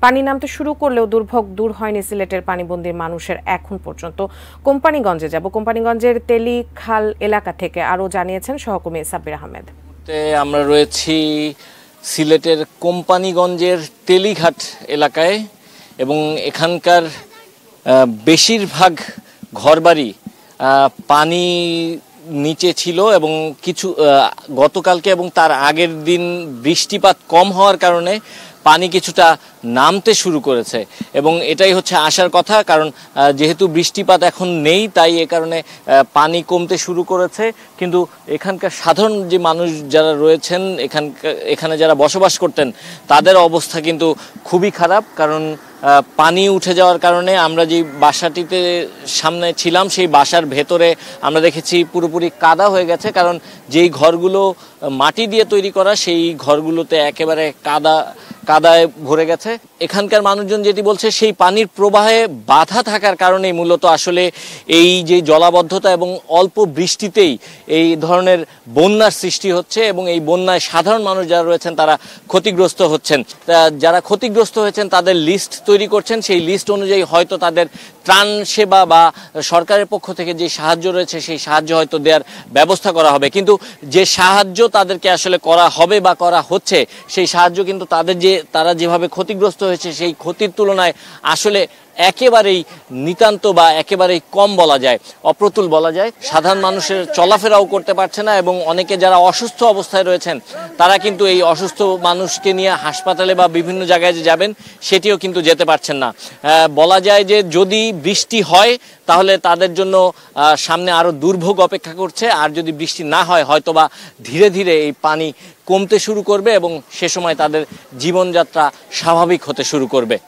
পানি নামতে শুরু করলেও দুর্ভোগ দূর হয়নি সিলেটের পানিবন্দী মানুষের এখন পর্যন্ত। কোম্পানিগঞ্জে যাব, কোম্পানিগঞ্জের তেলিখাল এলাকা থেকে আরও জানিয়েছেন সহকর্মী সাব্বির আহমেদ। আমরা রয়েছি সিলেটের কোম্পানিগঞ্জের তেলিঘাট এলাকায় এবং এখানকার বেশিরভাগ ঘরবাড়ি পানি নিচে ছিল এবং কিছু গতকালকে এবং তার আগের দিন বৃষ্টিপাত কম হওয়ার কারণে পানি কিছুটা নামতে শুরু করেছে এবং এটাই হচ্ছে আসার কথা, কারণ যেহেতু বৃষ্টিপাত এখন নেই তাই এ কারণে পানি কমতে শুরু করেছে। কিন্তু এখানকার সাধারণ যে মানুষ যারা রয়েছেন, এখানে যারা বসবাস করতেন, তাদের অবস্থা কিন্তু খুবই খারাপ। কারণ পানি উঠে যাওয়ার কারণে আমরা যে বাসাটিতে সামনে ছিলাম সেই বাসার ভেতরে আমরা দেখেছি পুরোপুরি কাদা হয়ে গেছে, কারণ যেই ঘরগুলো মাটি দিয়ে তৈরি করা সেই ঘরগুলোতে একেবারে কাদায় ভরে গেছে। এখানকার মানুষজন যেটি বলছে, সেই পানির প্রবাহে বাধা থাকার কারণেই মূলত আসলে এই যে জলাবদ্ধতা এবং অল্প বৃষ্টিতেই এই ধরনের বন্যার সৃষ্টি হচ্ছে এবং এই বন্যায় সাধারণ মানুষ যারা রয়েছেন তারা ক্ষতিগ্রস্ত হচ্ছেন। যারা ক্ষতিগ্রস্ত হয়েছেন তাদের লিস্ট তৈরি করছেন, সেই লিস্ট অনুযায়ী হয়তো তাদের ত্রাণ সেবা বা সরকারের পক্ষ থেকে যে সাহায্য রয়েছে সেই সাহায্য হয়তো দেওয়ার ব্যবস্থা করা হবে। কিন্তু যে সাহায্য তাদেরকে আসলে করা হবে বা করা হচ্ছে, সেই সাহায্য কিন্তু তারা যেভাবে ক্ষতিগ্রস্ত হয়েছে সেই ক্ষতির তুলনায় আসলে একেবারেই নিতান্ত বা একেবারেই কম বলা যায়, অপ্রতুল বলা যায়। সাধারণ মানুষের চলাফেরাও করতে পারছে না এবং অনেকে যারা অসুস্থ অবস্থায় রয়েছেন তারা কিন্তু এই অসুস্থ মানুষকে নিয়ে হাসপাতালে বা বিভিন্ন জায়গায় যে যাবেন সেটিও কিন্তু যেতে পারছেন না। বলা যায় যে যদি বৃষ্টি হয় তাহলে তাদের জন্য সামনে আরো দুর্ভোগ অপেক্ষা করছে, আর যদি বৃষ্টি না হয় হয়তোবা ধীরে ধীরে এই পানি কমতে শুরু করবে এবং সে সময় তাদের জীবনযাত্রা স্বাভাবিক হতে শুরু করবে।